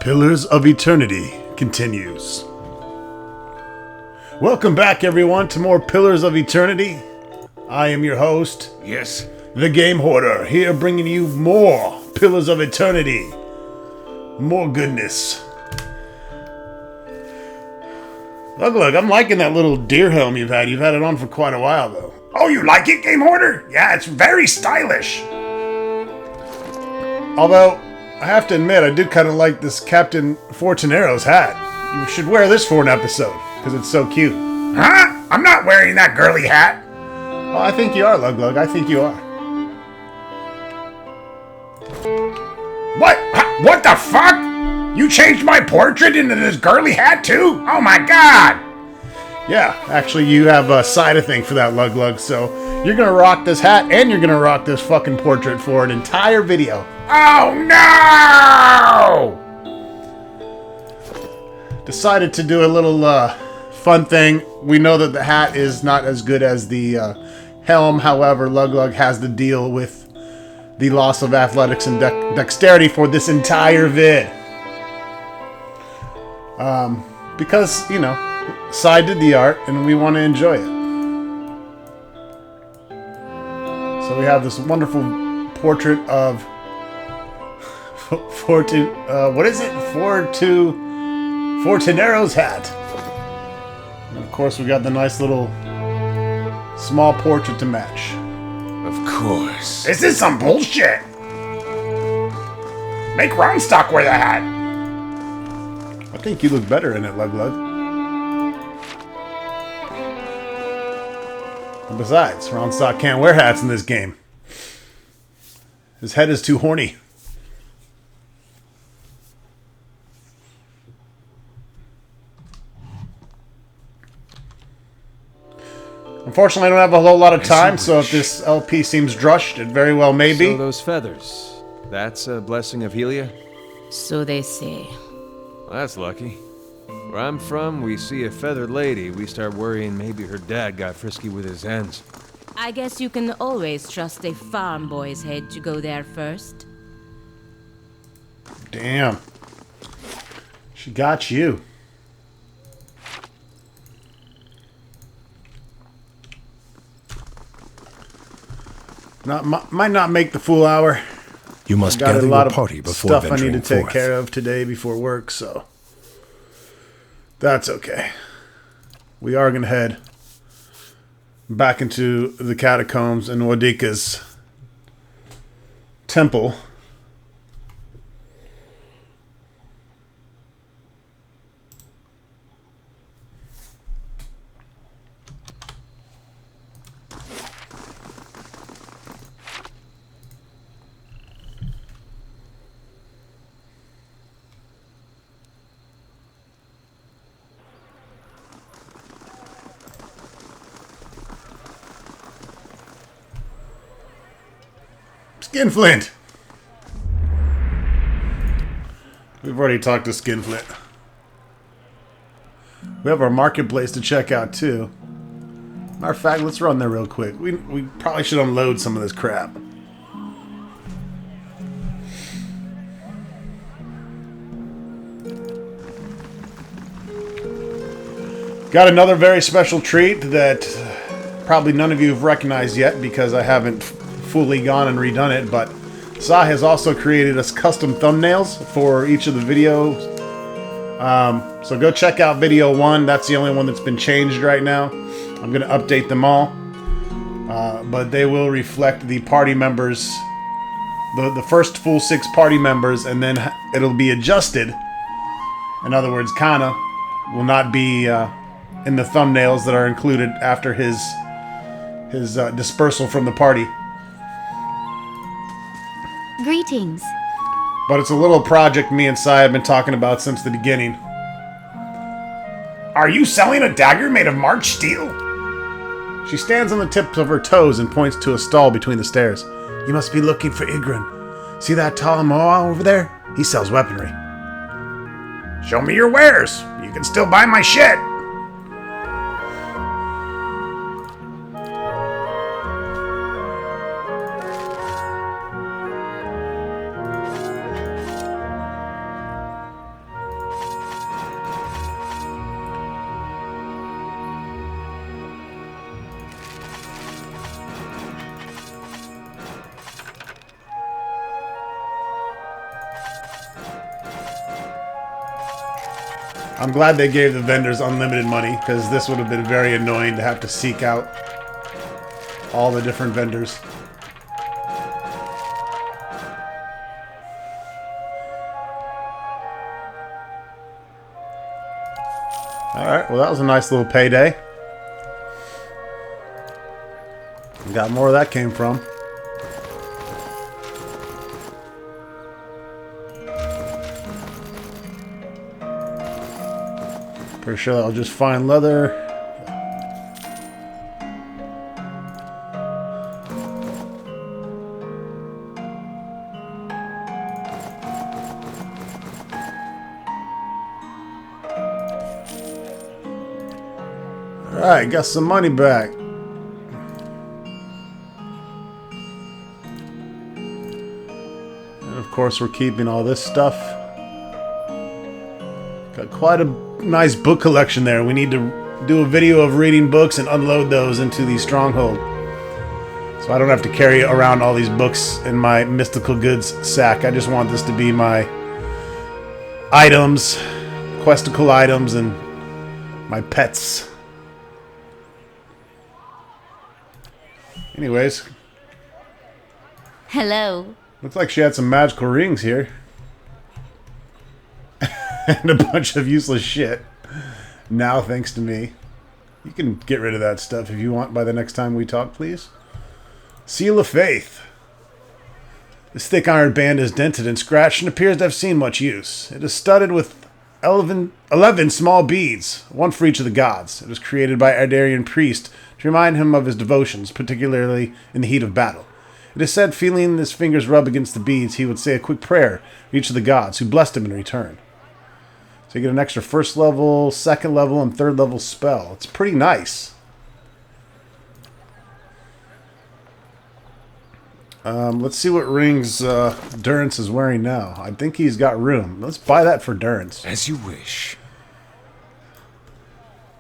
Pillars of Eternity continues. Welcome back, everyone, to more Pillars of Eternity. I am your host, Yes. the Game Hoarder, here bringing you more Pillars of Eternity. More goodness. Look, I'm liking that little deer helm you've had. You've had it on for quite a while, though. Oh, you like it, Game Hoarder? Yeah, it's very stylish. Although, I have to admit, I do kind of like this Captain Fortunero's hat. You should wear this for an episode, because it's so cute. Huh? I'm not wearing that girly hat. Oh, I think you are, Lug. I think you are. What? What the fuck? You changed my portrait into this girly hat too? Oh my god! Yeah, actually, you have a side thing for that, Lug. So you're gonna rock this hat, and you're gonna rock this fucking portrait for an entire video. Oh no! Decided to do a little fun thing. We know that the hat is not as good as the helm. However, Lug has to deal with the loss of athletics and dexterity for this entire vid. Because, you know, Sai did the art, and we want to enjoy it. So we have this wonderful portrait of Fortunero's hat. And of course, we got the nice little small portrait to match. Of course. This is some bullshit. Make Roundstock wear the hat. I think you look better in it, Lug. And besides, Roundstock can't wear hats in this game. His head is too horny. Unfortunately, I don't have a whole lot of time, so if this LP seems drushed, it very well may be. So those feathers, that's a blessing of Helia? So they say. Well, that's lucky. Where I'm from, we see a feathered lady, we start worrying maybe her dad got frisky with his hens. I guess you can always trust a farm boy's head to go there first. Damn. She got you. Might not make the full hour. You must Got gather a lot your of party before stuff I need venturing to take forth. care of today before work, so that's okay. We are going to head back into the catacombs and Woedica's temple. Skinflint! We've already talked to Skinflint. We have our marketplace to check out, too. Matter of fact, let's run there real quick. We probably should unload some of this crap. Got another very special treat that probably none of you have recognized yet because I haven't fully gone and redone it, but Sai has also created us custom thumbnails for each of the videos. So go check out video 1. That's the only one that's been changed right now. I'm going to update them all. But they will reflect the party members, the first full 6 party members, and then it'll be adjusted. In other words, Kana will not be in the thumbnails that are included after his dispersal from the party. Greetings. But it's a little project me and Sai have been talking about since the beginning. Are you selling a dagger made of March steel? She stands on the tips of her toes and points to a stall between the stairs. You must be looking for Igran. See that tall Moa over there? He sells weaponry. Show me your wares. You can still buy my shit. I'm glad they gave the vendors unlimited money, because this would have been very annoying to have to seek out all the different vendors. Alright, well that was a nice little payday. Got more where that came from. Pretty sure that'll just fine leather. Alright, got some money back. And of course we're keeping all this stuff. Got quite a nice book collection there. We need to do a video of reading books and unload those into the stronghold. So I don't have to carry around all these books in my mystical goods sack. I just want this to be my items, questical items, and my pets. Anyways. Hello. Looks like she had some magical rings here. And a bunch of useless shit. Now, thanks to me. You can get rid of that stuff if you want by the next time we talk, please. Seal of Faith. This thick iron band is dented and scratched and appears to have seen much use. It is studded with 11 small beads, one for each of the gods. It was created by Ardarian priest to remind him of his devotions, particularly in the heat of battle. It is said, feeling his fingers rub against the beads, he would say a quick prayer for each of the gods, who blessed him in return. So you get an extra first level, second level, and third level spell. It's pretty nice. Let's see what rings Durance is wearing now. I think he's got room. Let's buy that for Durance. As you wish.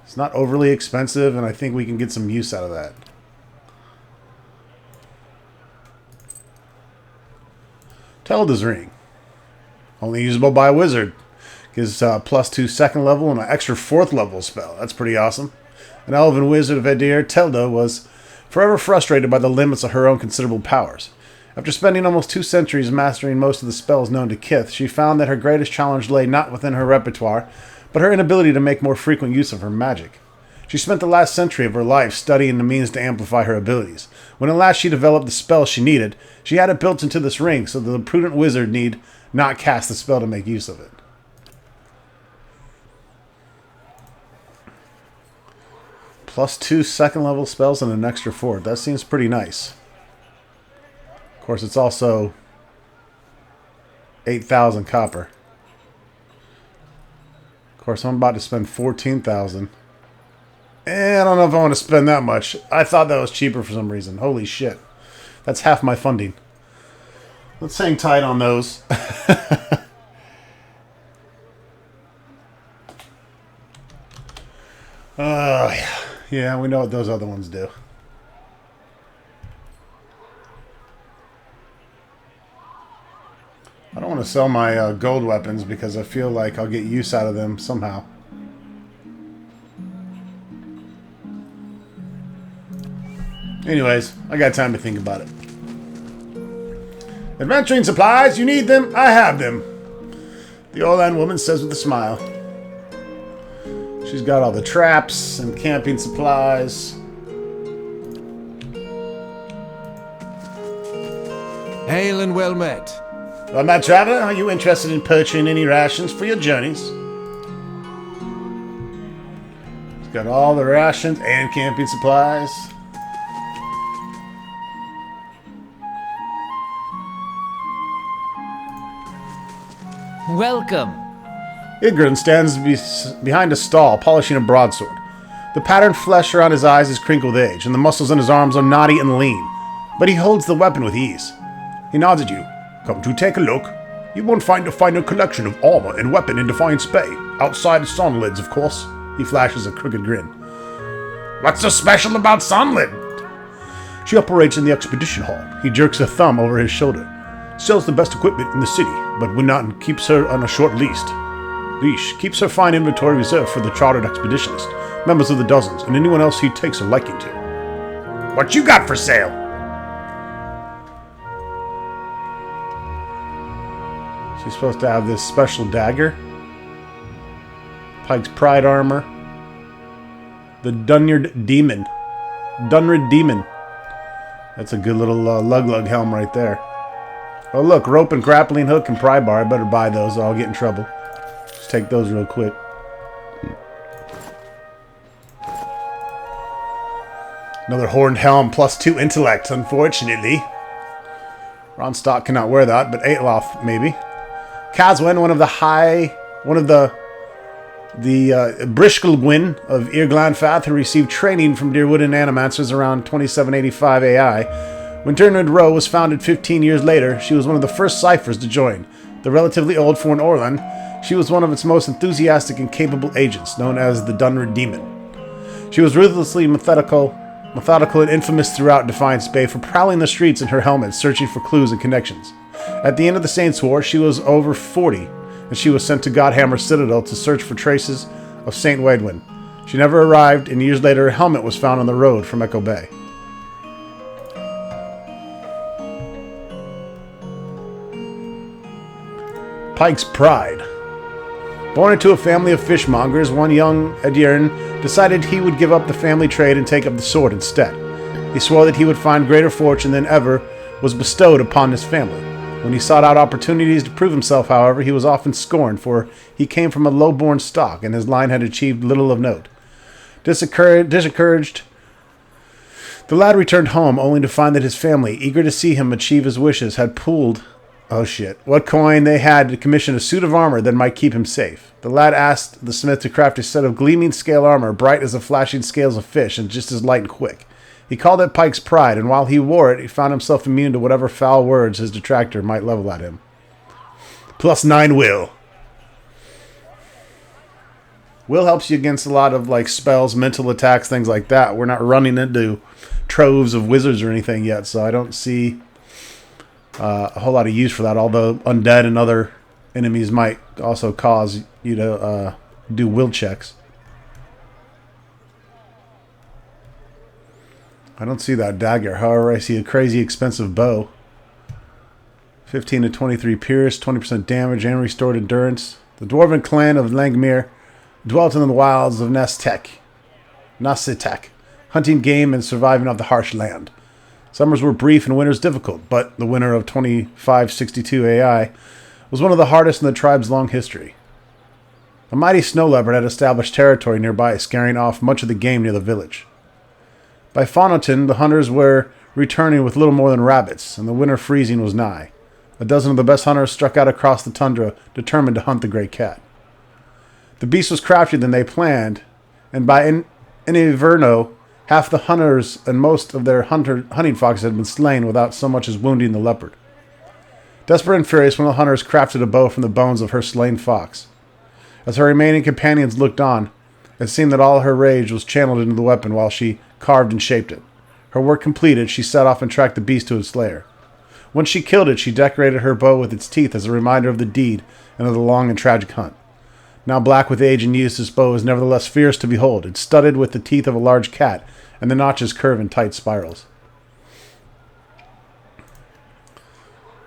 It's not overly expensive, and I think we can get some use out of that. Telda's ring. Only usable by a wizard. Gives +2 second level and an extra 4th level spell. That's pretty awesome. An elven wizard of Edir, Telda was forever frustrated by the limits of her own considerable powers. After spending almost 2 centuries mastering most of the spells known to Kith, she found that her greatest challenge lay not within her repertoire, but her inability to make more frequent use of her magic. She spent the last century of her life studying the means to amplify her abilities. When at last she developed the spell she needed, she had it built into this ring so that the prudent wizard need not cast the spell to make use of it. +2 second level spells and an extra 4. That seems pretty nice. Of course, it's also 8,000 copper. Of course, I'm about to spend 14,000. I don't know if I want to spend that much. I thought that was cheaper for some reason. Holy shit. That's half my funding. Let's hang tight on those. Yeah, we know what those other ones do. I don't want to sell my gold weapons because I feel like I'll get use out of them somehow. Anyways, I got time to think about it. Adventuring supplies, you need them, I have them. The Orlan woman says with a smile. She's got all the traps and camping supplies. Hail and well met. Well, my traveler, are you interested in purchasing any rations for your journeys? She's got all the rations and camping supplies. Welcome. Igran stands behind a stall, polishing a broadsword. The patterned flesh around his eyes is crinkled with age, and the muscles in his arms are knotty and lean. But he holds the weapon with ease. He nods at you. Come to take a look. You won't find a finer collection of armor and weapon in Defiance Bay. Outside Sunlids, of course. He flashes a crooked grin. What's so special about Sunlid? She operates in the expedition hall. He jerks a thumb over his shoulder. Sells the best equipment in the city, but will not keeps her on a short lease. Leash keeps her fine inventory reserved for the chartered expeditionist, members of the dozens, and anyone else he takes a liking to. What you got for sale? She's supposed to have this special dagger. Pike's Pride armor. The Dunrid Demon. That's a good little lug helm right there. Oh look, rope and grappling hook and pry bar. I better buy those or I'll get in trouble. Just take those real quick. Another horned helm plus 2 intellect, unfortunately. Ronstock cannot wear that, but Aetloth maybe. Caswen, one of the Brishkelgwyn of Irglanfath, who received training from Deerwood and Animancers around 2785 AI. When Dyrnid Row was founded 15 years later, she was one of the first ciphers to join. The relatively old Forn Orlan, she was one of its most enthusiastic and capable agents, known as the Dunrid Demon. She was ruthlessly methodical and infamous throughout Defiance Bay for prowling the streets in her helmet, searching for clues and connections. At the end of the Saints' War, she was over 40, and she was sent to Godhammer Citadel to search for traces of St. Waedwin. She never arrived, and years later her helmet was found on the road from Echo Bay. Pike's Pride. Born into a family of fishmongers, one young Edirn decided he would give up the family trade and take up the sword instead. He swore that he would find greater fortune than ever was bestowed upon his family. When he sought out opportunities to prove himself, however, he was often scorned, for he came from a low-born stock, and his line had achieved little of note. Discouraged, the lad returned home, only to find that his family, eager to see him achieve his wishes, had pooled what coin they had to commission a suit of armor that might keep him safe. The lad asked the smith to craft a set of gleaming scale armor, bright as the flashing scales of fish, and just as light and quick. He called it Pike's Pride, and while he wore it, he found himself immune to whatever foul words his detractor might level at him. +9 will. Will helps you against a lot of spells, mental attacks, things like that. We're not running into troves of wizards or anything yet, so I don't see a whole lot of use for that, although undead and other enemies might also cause you to do will checks. I don't see that dagger. However, I see a crazy expensive bow. 15 to 23 pierce, 20% damage, and restored endurance. The dwarven clan of Langmere dwelt in the wilds of Nasetek, hunting game and surviving off the harsh land. Summers were brief and winters difficult, but the winter of 2562 AI was one of the hardest in the tribe's long history. A mighty snow leopard had established territory nearby, scaring off much of the game near the village. By Faunotin, the hunters were returning with little more than rabbits, and the winter freezing was nigh. A dozen of the best hunters struck out across the tundra, determined to hunt the great cat. The beast was craftier than they planned, and by Inverno, half the hunters and most of their hunting foxes had been slain without so much as wounding the leopard. Desperate and furious, one of the hunters crafted a bow from the bones of her slain fox. As her remaining companions looked on, it seemed that all her rage was channeled into the weapon while she carved and shaped it. Her work completed, she set off and tracked the beast to its lair. Once she killed it, she decorated her bow with its teeth as a reminder of the deed and of the long and tragic hunt. Now black with age and use, this bow is nevertheless fierce to behold. It's studded with the teeth of a large cat, and the notches curve in tight spirals.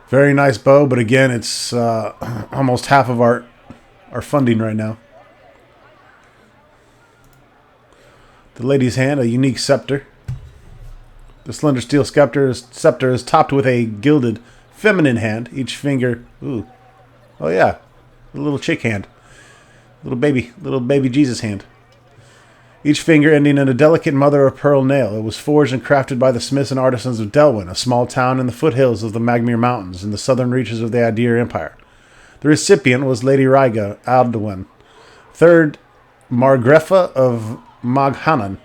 Very nice bow, but again, it's almost half of our funding right now. The lady's hand, a unique scepter. The slender steel scepter is topped with a gilded feminine hand. Each finger, ooh, oh yeah, a little chick hand. Little baby Jesus hand. Each finger ending in a delicate mother-of-pearl nail. It was forged and crafted by the smiths and artisans of Delwyn, a small town in the foothills of the Magmere Mountains in the southern reaches of the Adir Empire. The recipient was Lady Ryga Aldwyn, 3rd Margreffa of Maghanan,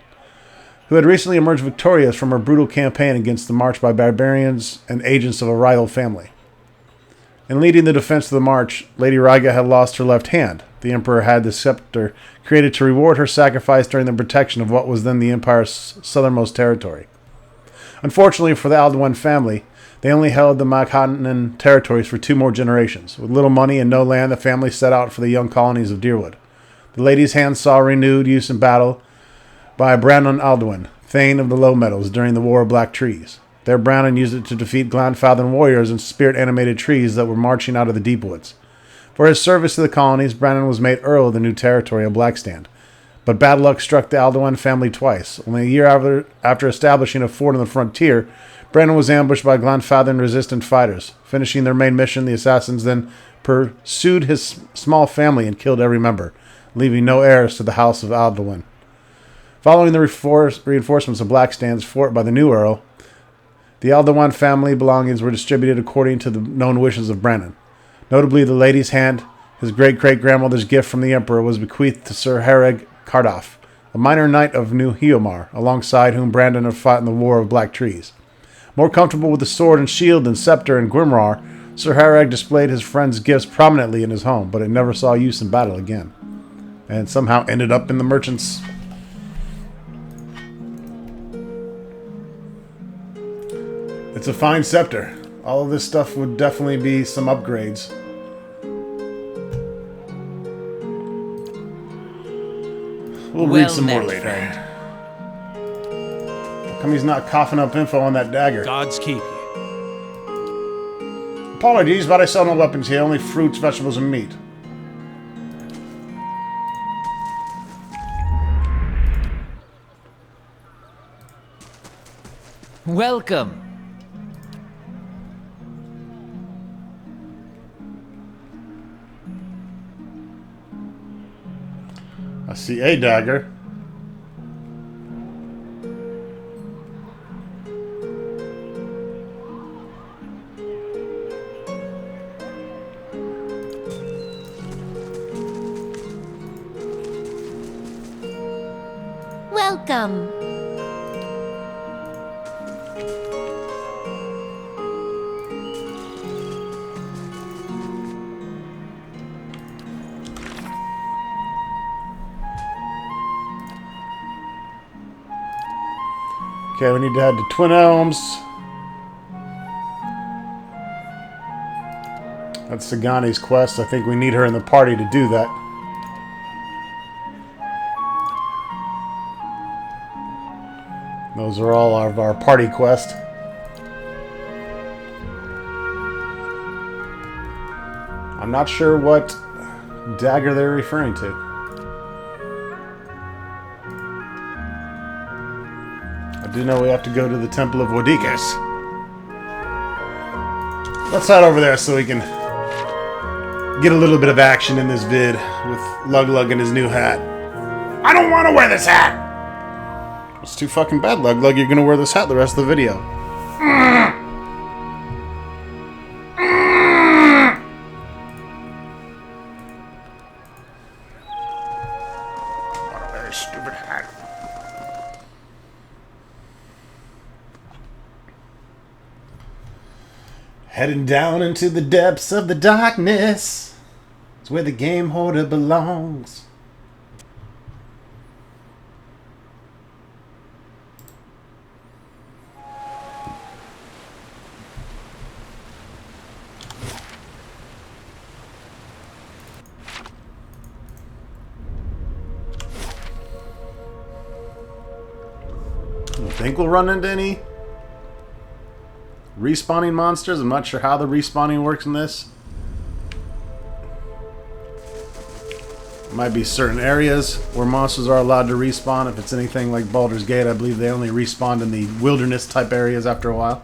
who had recently emerged victorious from her brutal campaign against the march by barbarians and agents of a rival family. In leading the defense of the march, Lady Ryga had lost her left hand. The Emperor had the scepter created to reward her sacrifice during the protection of what was then the Empire's southernmost territory. Unfortunately for the Alduin family, They only held the Maghanan territories for 2 more generations. With little money and no land, the family set out for the young colonies of Deerwood. The lady's hand saw renewed use in battle by Brandon Alduin, Thane of the Low Meadows, during the War of Black Trees. There Brandon used it to defeat Glanfathan warriors and spirit-animated trees that were marching out of the deep woods. For his service to the colonies, Brandon was made Earl of the new territory of Blackstand. But bad luck struck the Alduin family twice. Only a year after establishing a fort on the frontier, Brandon was ambushed by Glanfathan-resistant fighters. Finishing their main mission, the assassins then pursued his small family and killed every member, leaving no heirs to the house of Alduin. Following the reinforcements of Blackstand's fort by the new Earl, the Alduin family belongings were distributed according to the known wishes of Brandon. Notably, the lady's hand, his great-great-grandmother's gift from the Emperor, was bequeathed to Sir Hareg Cardoff, a minor knight of New Hiomar, alongside whom Brandon had fought in the War of Black Trees. More comfortable with the sword and shield than scepter and Grimrar, Sir Hareg displayed his friend's gifts prominently in his home, but it never saw use in battle again, and somehow ended up in the merchants. It's a fine scepter. All of this stuff would definitely be some upgrades. We'll read some more later. How come he's not coughing up info on that dagger? Gods keep you. Apologies, but I sell no weapons here, only fruits, vegetables, and meat. Welcome. I see a dagger. Welcome. Okay, we need to head to Twin Elms. That's Sagani's quest. I think we need her in the party to do that. Those are all of our party quests. I'm not sure what dagger they're referring to. I do know we have to go to the Temple of Woedica. Yes. Let's head over there so we can get a little bit of action in this vid with Lug and his new hat. I don't want to wear this hat. It's too fucking bad, Lug. You're gonna wear this hat the rest of the video. What a very stupid hat. Heading down into the depths of the darkness. It's where the game hoarder belongs. I don't think we'll run into any respawning monsters. I'm not sure how the respawning works in this. Might be certain areas where monsters are allowed to respawn. If it's anything like Baldur's Gate, I believe they only respawn in the wilderness type areas after a while.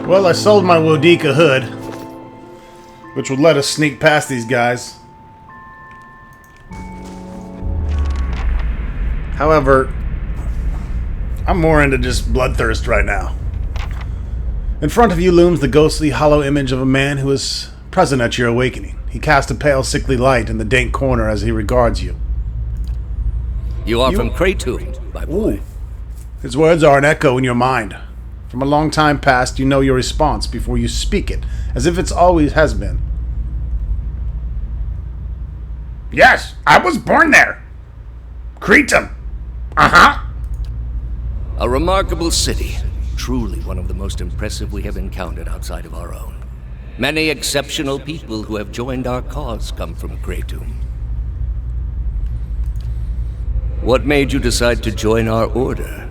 Well, I sold my Woedica hood, which would let us sneak past these guys. However, I'm more into just bloodthirst right now. In front of you looms the ghostly, hollow image of a man who is present at your awakening. He casts a pale, sickly light in the dank corner as he regards you. You are from Kratom, my boy. Ooh. His words are an echo in your mind. From a long time past, you know your response before you speak it, as if it's always has been. Yes, I was born there. Kratom. Uh-huh. A remarkable city. Truly one of the most impressive we have encountered outside of our own. Many exceptional people who have joined our cause come from Kratom. What made you decide to join our order?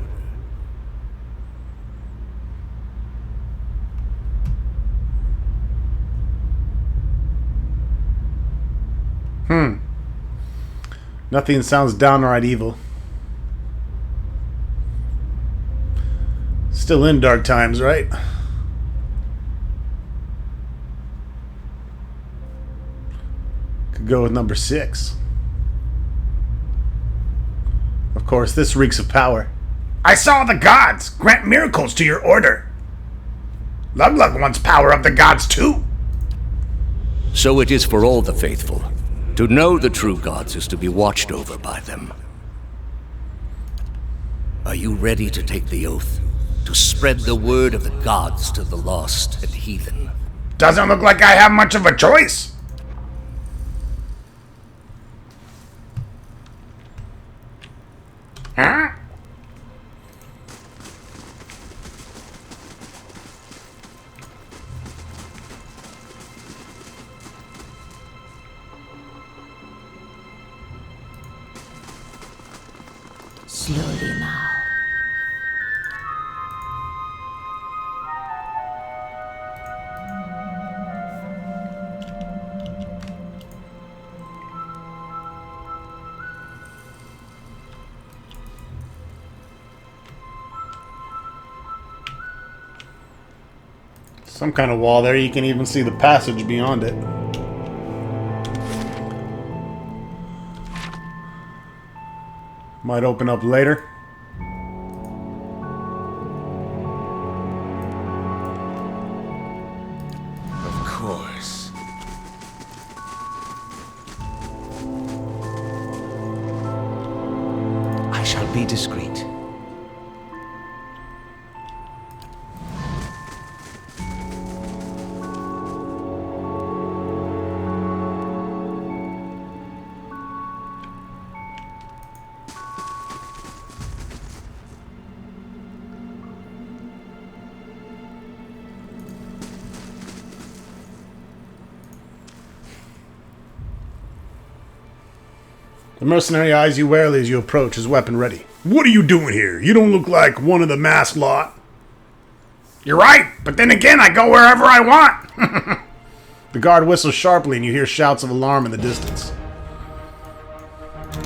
Nothing sounds downright evil. Still in dark times, right? Could go with number 6. Of course, this reeks of power. I saw the gods grant miracles to your order. Luglug wants power of the gods too. So it is for all the faithful. To know the true gods is to be watched over by them. Are you ready to take the oath? To spread the word of the gods to the lost and heathen? Doesn't look like I have much of a choice. Huh? Slowly now. Some kind of wall there. You can even see the passage beyond it. Might open up later. Of course. I shall be discreet. The mercenary eyes you warily as you approach, his weapon ready. What are you doing here? You don't look like one of the masked lot. You're right, but then again, I go wherever I want. The guard whistles sharply and you hear shouts of alarm in the distance.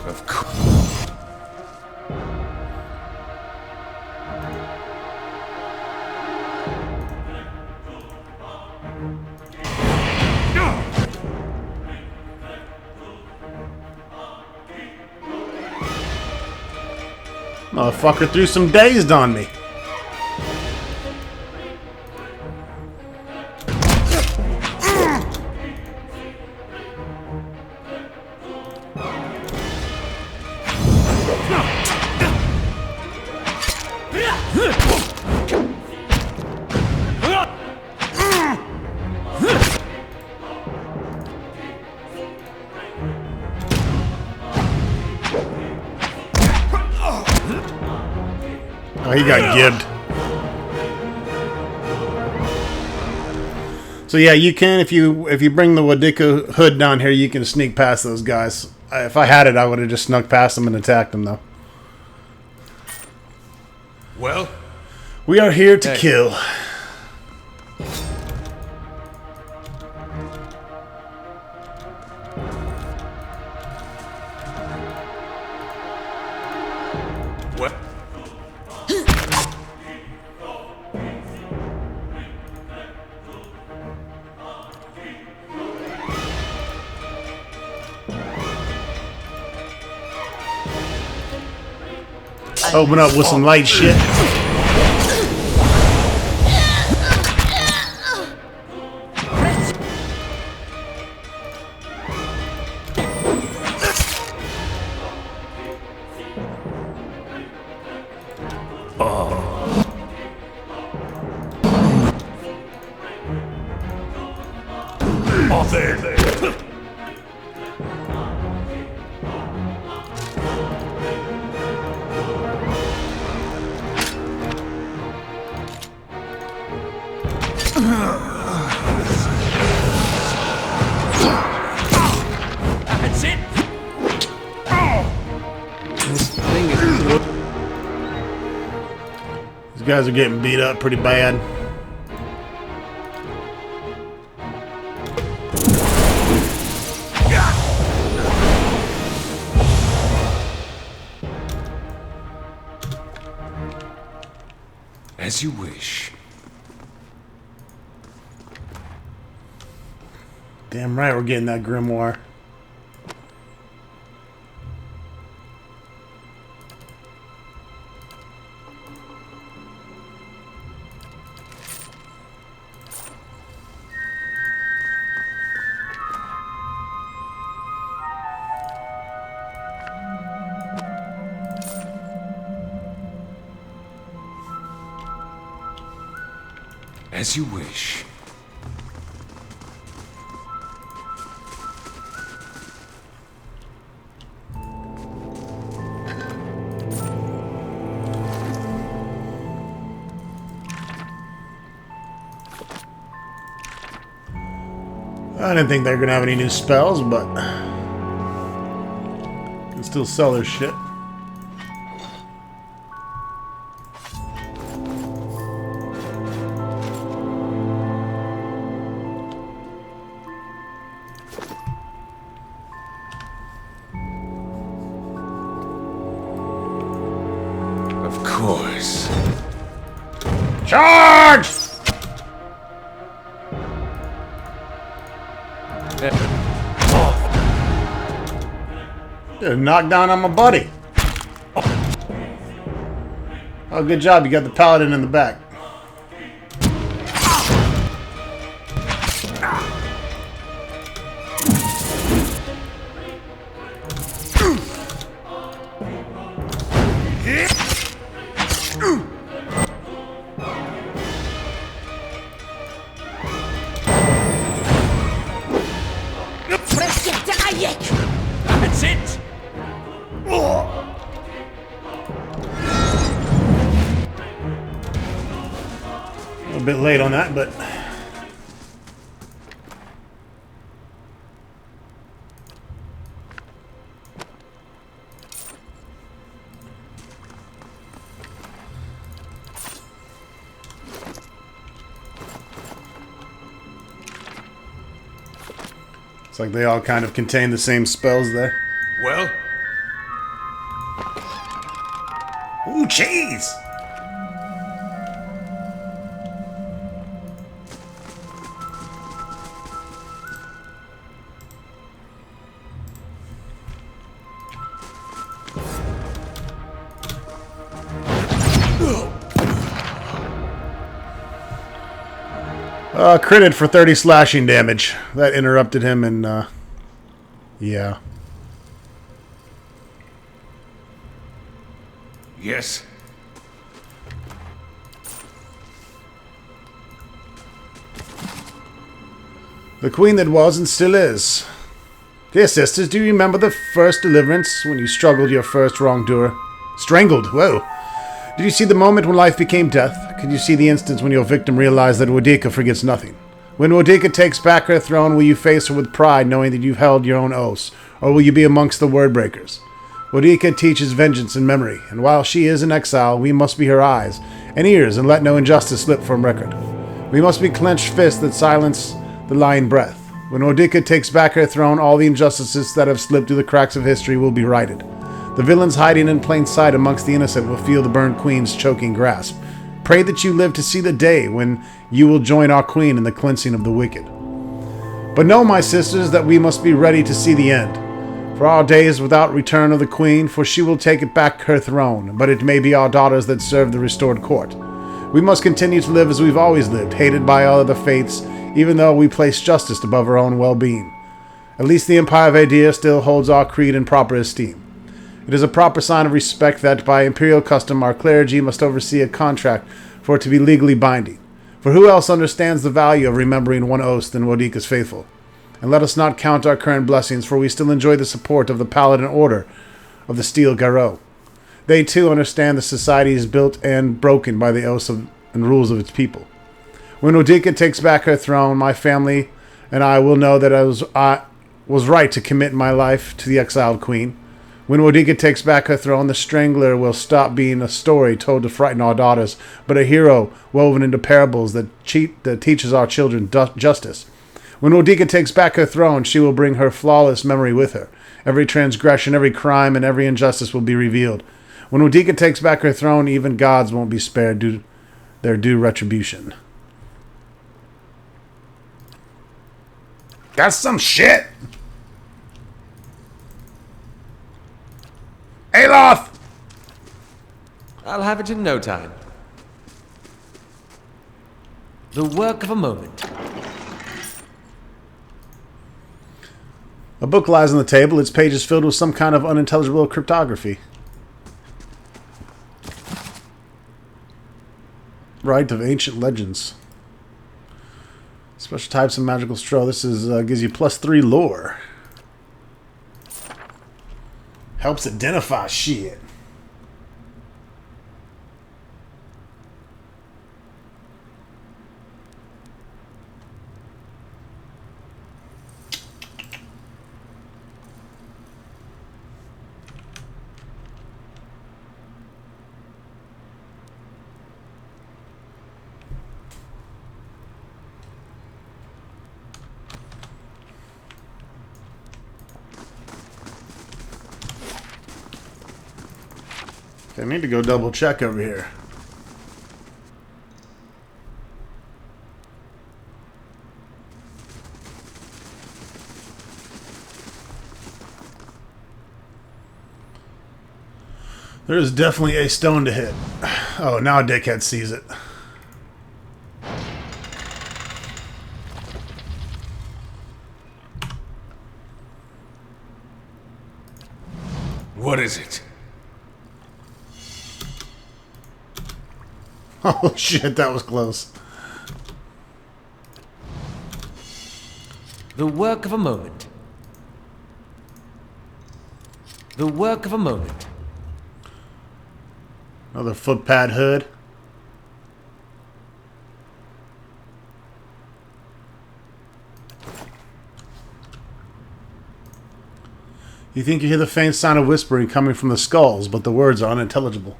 Of course. Motherfucker threw some dazed on me. Oh, he got gibbed. So yeah, you can if you bring the Woedica hood down here, you can sneak past those guys. If I had it, I would have just snuck past them and attacked them, though. Well, We are here to kill. what? Open up with some light shit. That's it! This thing is... These guys are getting beat up pretty bad. As you wish. Damn right we're getting that grimoire. As you wish. I didn't think they were gonna have any new spells, but can still sell their shit. Of course. Charge! Did a knockdown on my buddy. Oh, good job. You got the paladin in the back. That's it! A bit late on that, but it's like they all kind of contain the same spells there. Well? Ooh, cheese! Critted for 30 slashing damage. That interrupted him and, yeah. Yes. The queen that was and still is. Dear sisters, do you remember the first deliverance when you struggled your first wrongdoer? Strangled, whoa. Did you see the moment when life became death? Could you see the instance when your victim realized that Woedica forgets nothing? When Woedica takes back her throne, will you face her with pride knowing that you've held your own oaths? Or will you be amongst the word breakers? Woedica teaches vengeance and memory, and while she is in exile, we must be her eyes and ears and let no injustice slip from record. We must be clenched fists that silence the lying breath. When Woedica takes back her throne, all the injustices that have slipped through the cracks of history will be righted. The villains hiding in plain sight amongst the innocent will feel the burned queen's choking grasp. Pray that you live to see the day when you will join our queen in the cleansing of the wicked. But know, my sisters, that we must be ready to see the end. For our days without return of the queen, for she will take it back her throne, but it may be our daughters that serve the restored court. We must continue to live as we've always lived, hated by all other faiths, even though we place justice above our own well-being. At least the Empire of Aedia still holds our creed in proper esteem. It is a proper sign of respect that, by imperial custom, our clergy must oversee a contract for it to be legally binding. For who else understands the value of remembering one oath than Woedica's faithful? And let us not count our current blessings, for we still enjoy the support of the Paladin Order of the Steel Garrow. They, too, understand the society is built and broken by the oaths and rules of its people. When Woedica takes back her throne, my family and I will know that I was right to commit my life to the exiled queen. When Woedica takes back her throne, the Strangler will stop being a story told to frighten our daughters, but a hero woven into parables that teaches our children justice. When Woedica takes back her throne, she will bring her flawless memory with her. Every transgression, every crime, and every injustice will be revealed. When Woedica takes back her throne, even gods won't be spared their due retribution. That's some shit. Aloth! I'll have it in no time. The work of a moment. A book lies on the table, its pages filled with some kind of unintelligible cryptography. Rite of Ancient Legends. Special types of magical scroll. This is gives you +3 lore. Helps identify shit. I need to go double check over here. There is definitely a stone to hit. Oh, now a dickhead sees it. What is it? Oh shit, that was close. The work of a moment. The work of a moment. Another footpad hood. You think you hear the faint sound of whispering coming from the skulls, but the words are unintelligible.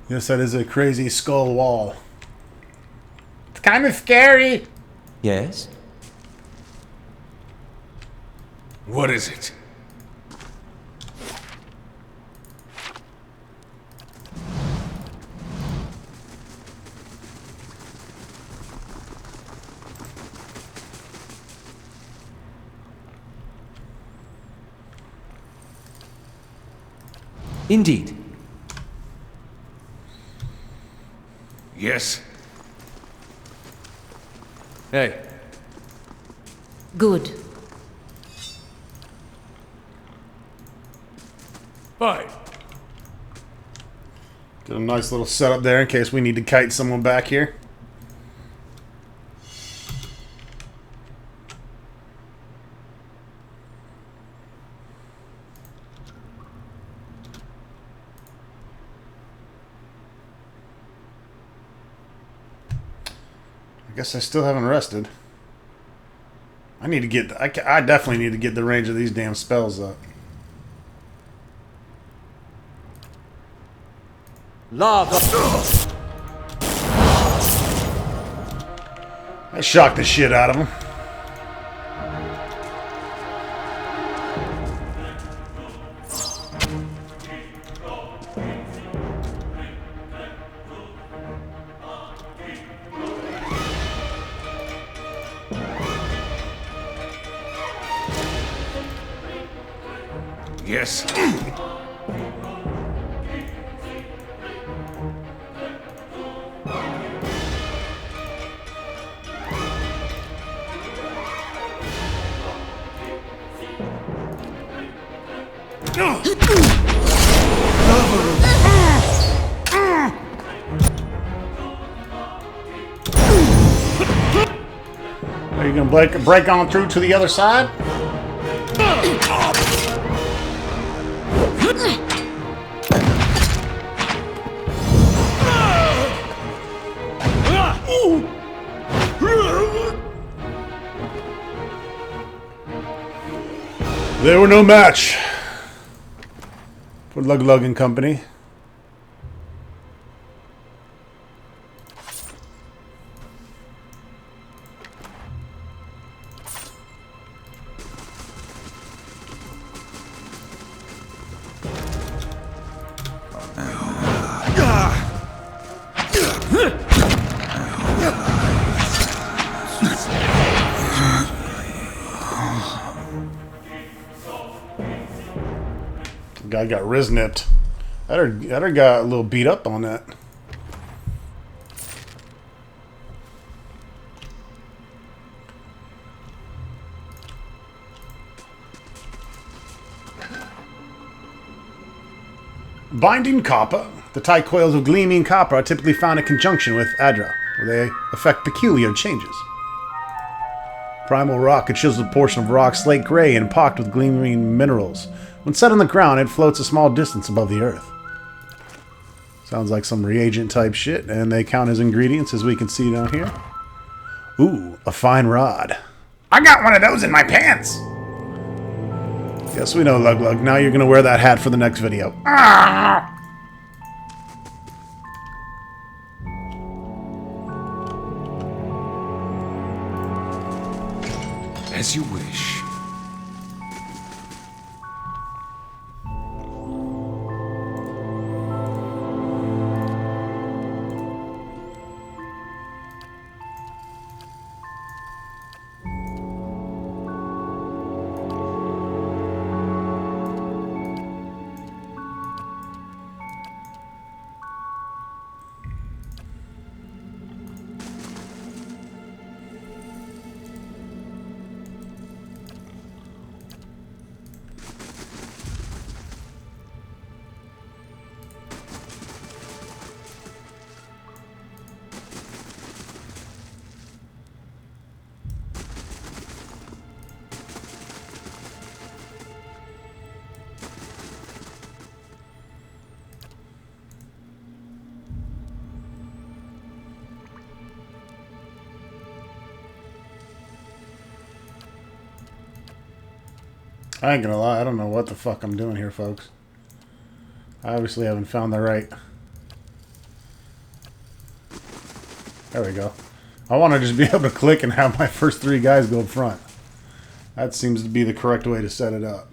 Yes, that is a crazy skull wall. It's kind of scary. Yes? What is it? Indeed. Yes. Hey. Good. Fine. Got a nice little setup there in case we need to kite someone back here. I guess I still haven't rested. I need to get... I definitely need to get the range of these damn spells up. Lava. That shocked the shit out of him. Yes. Are you gonna break on through to the other side? They were no match for Lug Lug and Company. Guy got riz-nipped. That got a little beat up on that. Binding copper. The tight coils of gleaming copper are typically found in conjunction with Adra, where they affect peculiar changes. Primal rock, a chiseled portion of rock, slate gray and pocked with gleaming minerals. When set on the ground, it floats a small distance above the earth. Sounds like some reagent type shit, and they count as ingredients, as we can see down here. Ooh, a fine rod. I got one of those in my pants. Yes, we know, Lug Lug. Now you're going to wear that hat for the next video. Ah! As you wish. I ain't gonna lie, I don't know what the fuck I'm doing here, folks. I obviously haven't found the right... There we go. I want to just be able to click and have my first 3 guys go up front. That seems to be the correct way to set it up.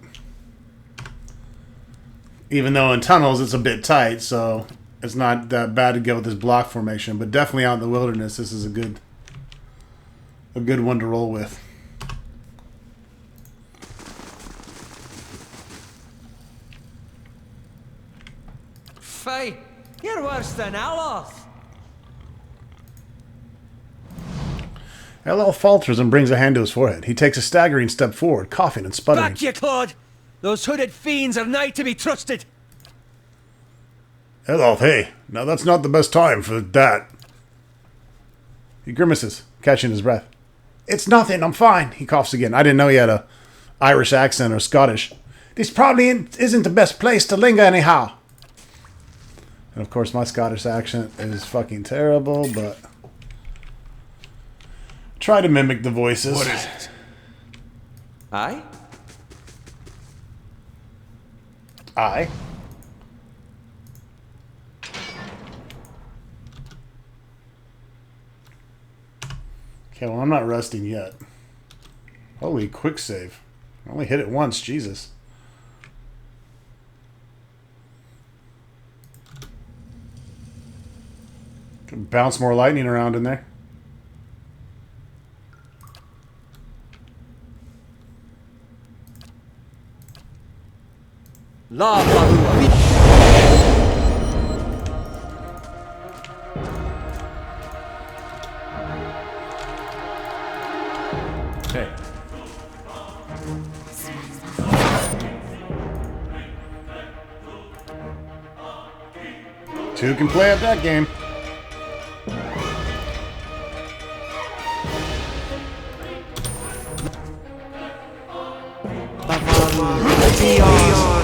Even though in tunnels it's a bit tight, so it's not that bad to go with this block formation. But definitely out in the wilderness, this is a good one to roll with. Fie, you're worse than Aloth. LL falters and brings a hand to his forehead. He takes a staggering step forward, coughing and sputtering. Back you, Claude! Those hooded fiends are nigh to be trusted. LL, hey, now that's not the best time for that. He grimaces, catching his breath. It's nothing, I'm fine. He coughs again. I didn't know he had a Irish accent or Scottish. This probably isn't the best place to linger anyhow. And of course my Scottish accent is fucking terrible, but... Try to mimic the voices. What is it? Aye? I. Okay, well I'm not resting yet. Holy quick save. I only hit it once, Jesus. Could bounce more lightning around in there. La Bahua. Okay. Two can play at that game.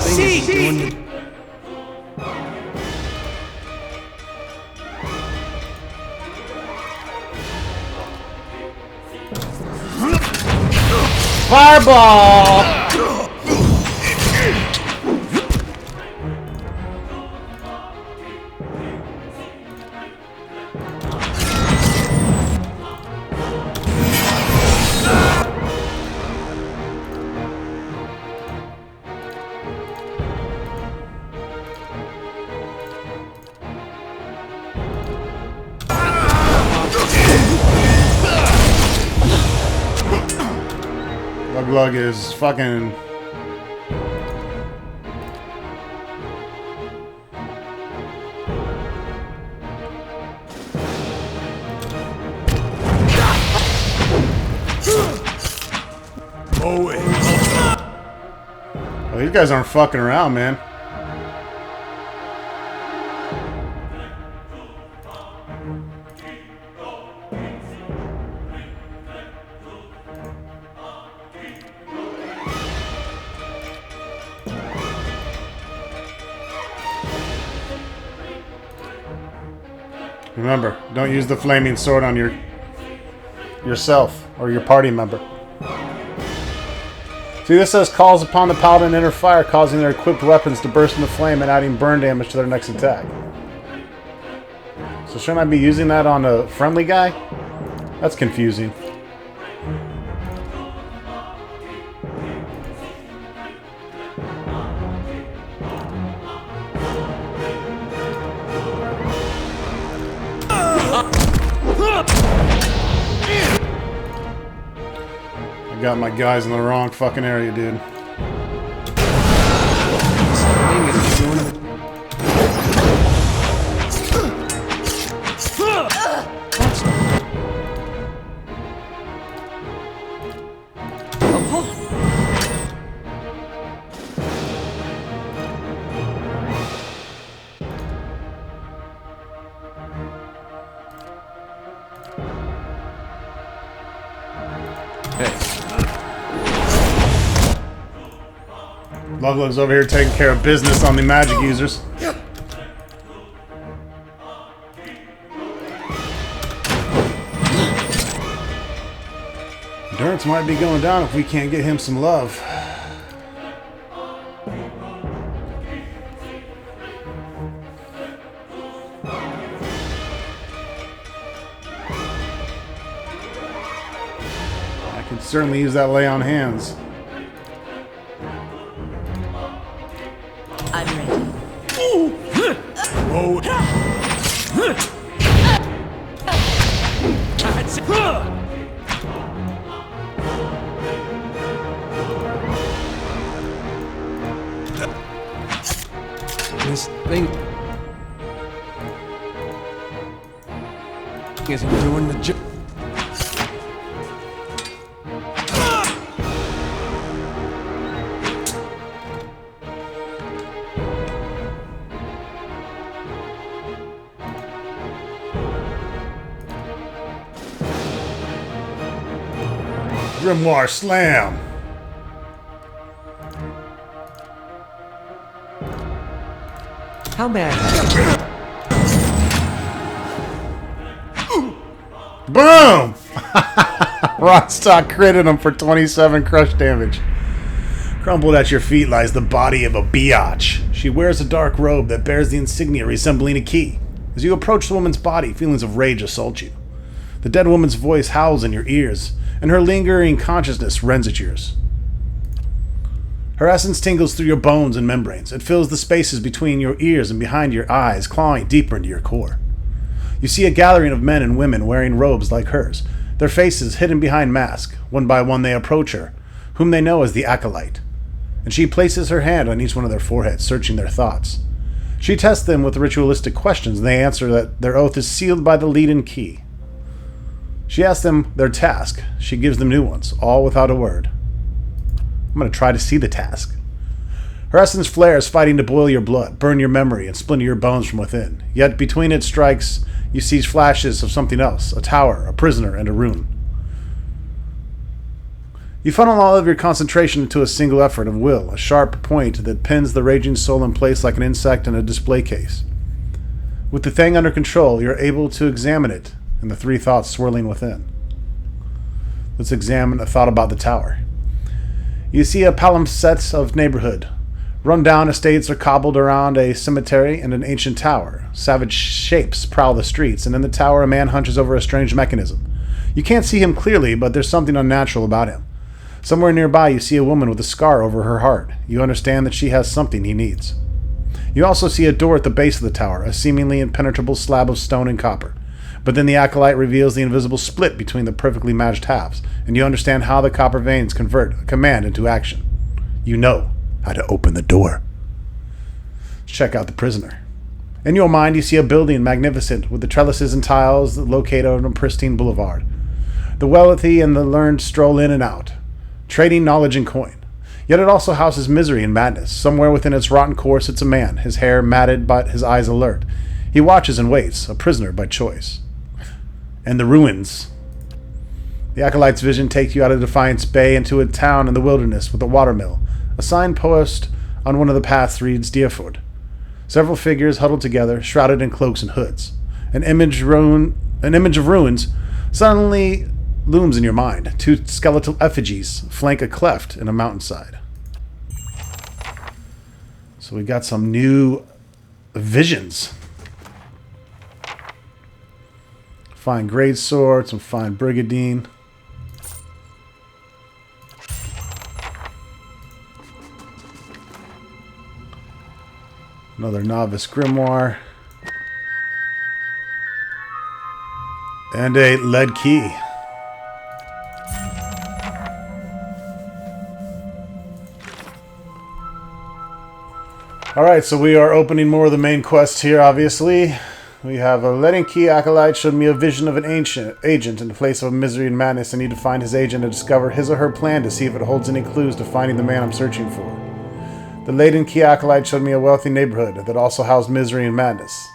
See! Fireball! Lug is fucking... Oh, these guys aren't fucking around, man. Remember, don't use the flaming sword on yourself or your party member. See, this says calls upon the paladin to enter fire, causing their equipped weapons to burst into flame and adding burn damage to their next attack. So shouldn't I be using that on a friendly guy? That's confusing. Got my guys in the wrong fucking area, dude. Lug's over here taking care of business on the magic users. Durance might be going down if we can't get him some love. I can certainly use that lay on hands. I'm ready. Whoa. This thing isn't doing the job. Grimoire slam. How bad? Boom! Rockstock critted him for 27 crush damage. Crumpled at your feet lies the body of a biatch. She wears a dark robe that bears the insignia resembling a key. As you approach the woman's body, feelings of rage assault you. The dead woman's voice howls in your ears, and her lingering consciousness rends at yours. Her essence tingles through your bones and membranes. It fills the spaces between your ears and behind your eyes, clawing deeper into your core. You see a gathering of men and women wearing robes like hers, their faces hidden behind masks. One by one they approach her, whom they know as the Acolyte, and she places her hand on each one of their foreheads, searching their thoughts. She tests them with ritualistic questions, and they answer that their oath is sealed by the lead-in key. She asks them their task. She gives them new ones, all without a word. I'm going to try to see the task. Her essence flares, fighting to boil your blood, burn your memory, and splinter your bones from within. Yet between its strikes, you see flashes of something else, a tower, a prisoner, and a rune. You funnel all of your concentration into a single effort of will, a sharp point that pins the raging soul in place like an insect in a display case. With the thing under control, you're able to examine it and the three thoughts swirling within. Let's examine a thought about the tower. You see a palimpsest of neighborhood. Run-down estates are cobbled around a cemetery and an ancient tower. Savage shapes prowl the streets, and in the tower a man hunches over a strange mechanism. You can't see him clearly, but there's something unnatural about him. Somewhere nearby you see a woman with a scar over her heart. You understand that she has something he needs. You also see a door at the base of the tower, a seemingly impenetrable slab of stone and copper. But then the Acolyte reveals the invisible split between the perfectly matched halves, and you understand how the copper veins convert a command into action. You know how to open the door. Check out the prisoner. In your mind, you see a building magnificent with the trellises and tiles located on a pristine boulevard. The wealthy and the learned stroll in and out, trading knowledge and coin. Yet it also houses misery and madness. Somewhere within its rotten core sits a man, his hair matted but his eyes alert. He watches and waits, a prisoner by choice. And the ruins. The Acolyte's vision takes you out of Defiance Bay into a town in the wilderness with a watermill. A signpost on one of the paths reads Deerfoot. Several figures huddled together, shrouded in cloaks and hoods. An image of ruins suddenly looms in your mind. Two skeletal effigies flank a cleft in a mountainside. So we got some new visions. Fine great sword, some fine brigadine. Another novice grimoire. And a lead key. Alright, so we are opening more of the main quests here, obviously. We have a leading key. Acolyte showed me a vision of an ancient agent in the place of misery and madness. I need to find his agent and discover his or her plan to see if it holds any clues to finding the man I'm searching for. The laden key acolyte showed me a wealthy neighborhood that also housed misery and madness.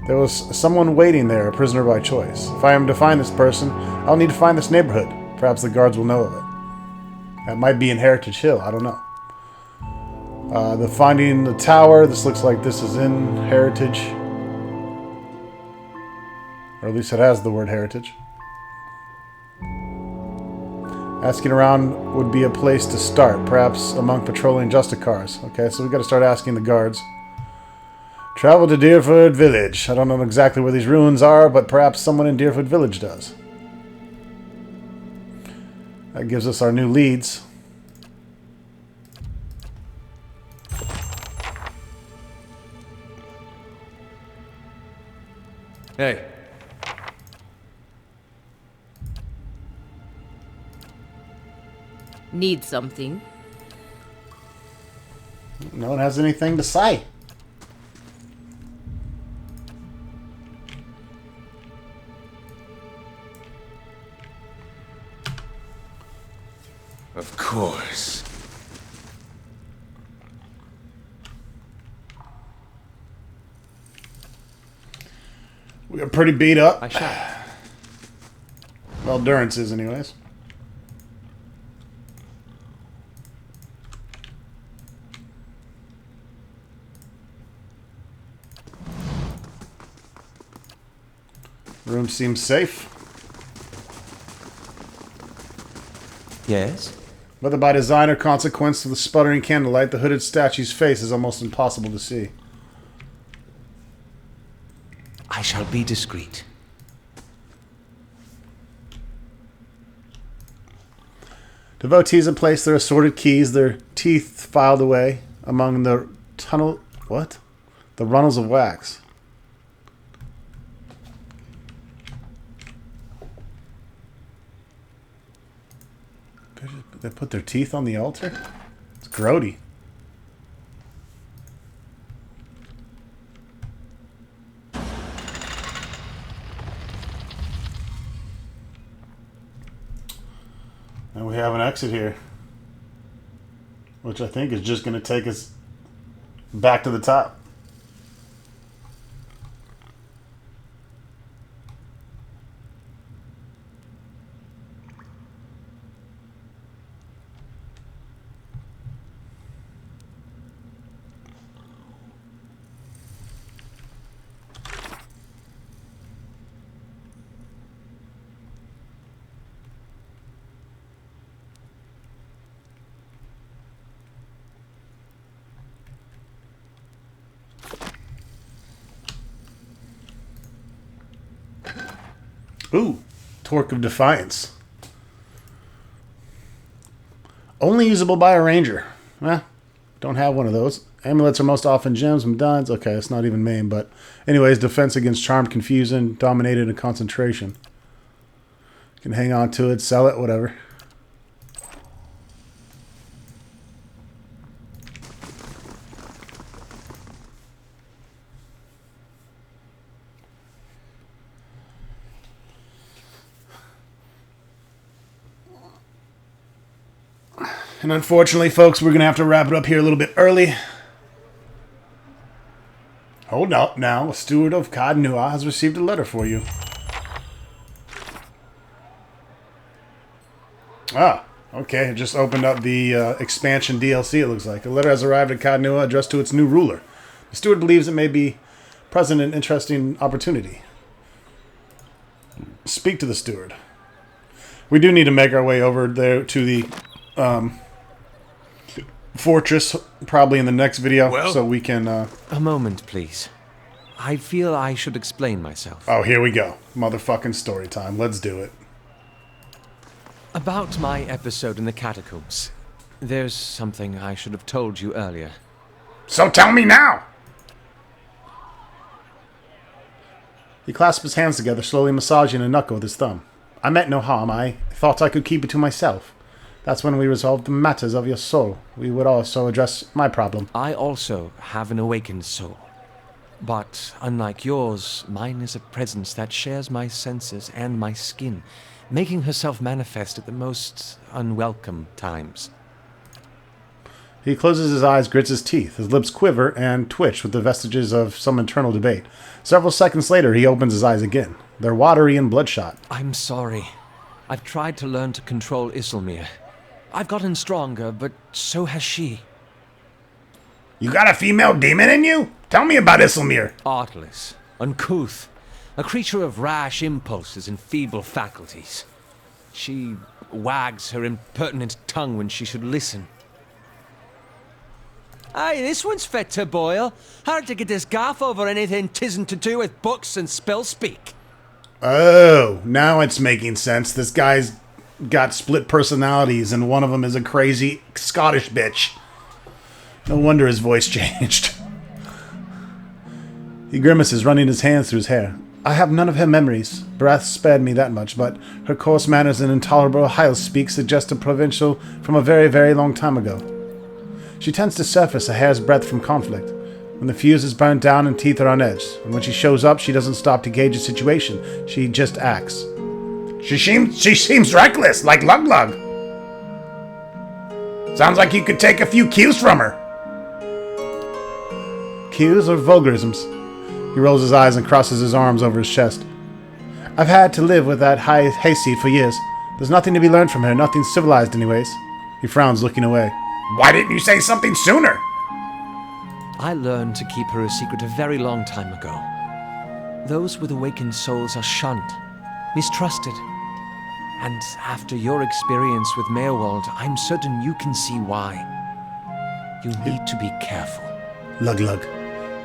There was someone waiting there, a prisoner by choice. If I am to find this person, I'll need to find this neighborhood. Perhaps the guards will know of it. That might be in Heritage Hill, I don't know. The finding the tower, this looks like this is in Heritage. Or at least it has the word Heritage. Asking around would be a place to start, perhaps among patrolling Justicars. Okay, so we've got to start asking the guards. Travel to Deerfoot Village. I don't know exactly where these ruins are, but perhaps someone in Deerfoot Village does. That gives us our new leads. Hey. Need something? No one has anything to say. Of course. We are pretty beat up. I shall. Well, Durance is anyways. Room seems safe. Yes? Whether by design or consequence of the sputtering candlelight, the hooded statue's face is almost impossible to see. I shall be discreet. Devotees have placed their assorted keys, their teeth filed away among the tunnel... What? The runnels of wax. They put their teeth on the altar? It's grody. And we have an exit here. Which I think is just going to take us back to the top. Ooh, Torque of Defiance. Only usable by a ranger. Don't have one of those. Amulets are most often gems, medallions. Okay, it's not even main, but anyways, defense against charmed confusion, dominated, and concentration. You can hang on to it, sell it, whatever. And unfortunately, folks, we're going to have to wrap it up here a little bit early. Hold up now. A steward of Cadnua has received a letter for you. Ah, okay. It just opened up the expansion DLC, it looks like. A letter has arrived at Cadnua addressed to its new ruler. The steward believes it may be present an interesting opportunity. Speak to the steward. We do need to make our way over there to the fortress, probably in the next video, so we can... A moment, please. I feel I should explain myself. Oh, here we go. Motherfucking story time. Let's do it. About my episode in the catacombs. There's something I should have told you earlier. So tell me now. He clasped his hands together, slowly massaging a knuckle with his thumb. I meant no harm. I thought I could keep it to myself. That's when we resolved the matters of your soul. We would also address my problem. I also have an awakened soul. But unlike yours, mine is a presence that shares my senses and my skin, making herself manifest at the most unwelcome times. He closes his eyes, grits his teeth. His lips quiver and twitch with the vestiges of some internal debate. Several seconds later, he opens his eyes again. They're watery and bloodshot. I'm sorry. I've tried to learn to control Isilmir. I've gotten stronger, but so has she. You got a female demon in you? Tell me about Isilmir. Artless, uncouth, a creature of rash impulses and feeble faculties. She wags her impertinent tongue when she should listen. Aye, this one's fit to boil. Hard to get this gaff over anything tisn't to do with books and spell speak. Oh, now it's making sense. This guy's got split personalities, and one of them is a crazy Scottish bitch. No wonder his voice changed. He grimaces, running his hands through his hair. I have none of her memories. Barath spared me that much, but her coarse manners and intolerable Ohio speak suggest a provincial from a very, very long time ago. She tends to surface a hair's breadth from conflict, when the fuse is burnt down and teeth are on edge, and when she shows up, she doesn't stop to gauge a situation. She just acts. She seems reckless, like Lug Lug. Sounds like you could take a few cues from her. Cues or vulgarisms? He rolls his eyes and crosses his arms over his chest. I've had to live with that high hayseed for years. There's nothing to be learned from her, nothing civilized anyways. He frowns, looking away. Why didn't you say something sooner? I learned to keep her a secret a very long time ago. Those with awakened souls are shunned, mistrusted. And after your experience with Meowald, I'm certain you can see why. You need to be careful. Lug Lug.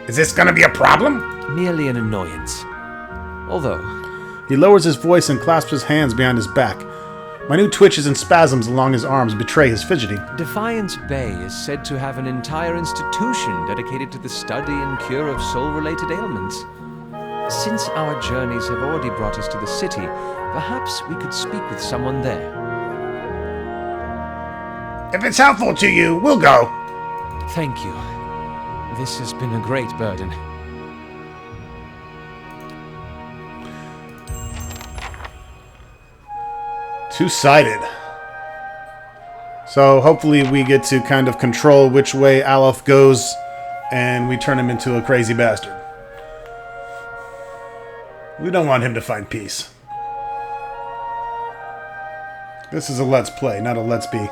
Is this gonna be a problem? Merely an annoyance. Although... He lowers his voice and clasps his hands behind his back. Minute twitches and spasms along his arms betray his fidgeting. Defiance Bay is said to have an entire institution dedicated to the study and cure of soul-related ailments. Since our journeys have already brought us to the city, perhaps we could speak with someone there. If it's helpful to you, we'll go. Thank you. This has been a great burden. Two-sided. So hopefully we get to kind of control which way Aleph goes, and we turn him into a crazy bastard. We don't want him to find peace. This is a let's play, not a let's be.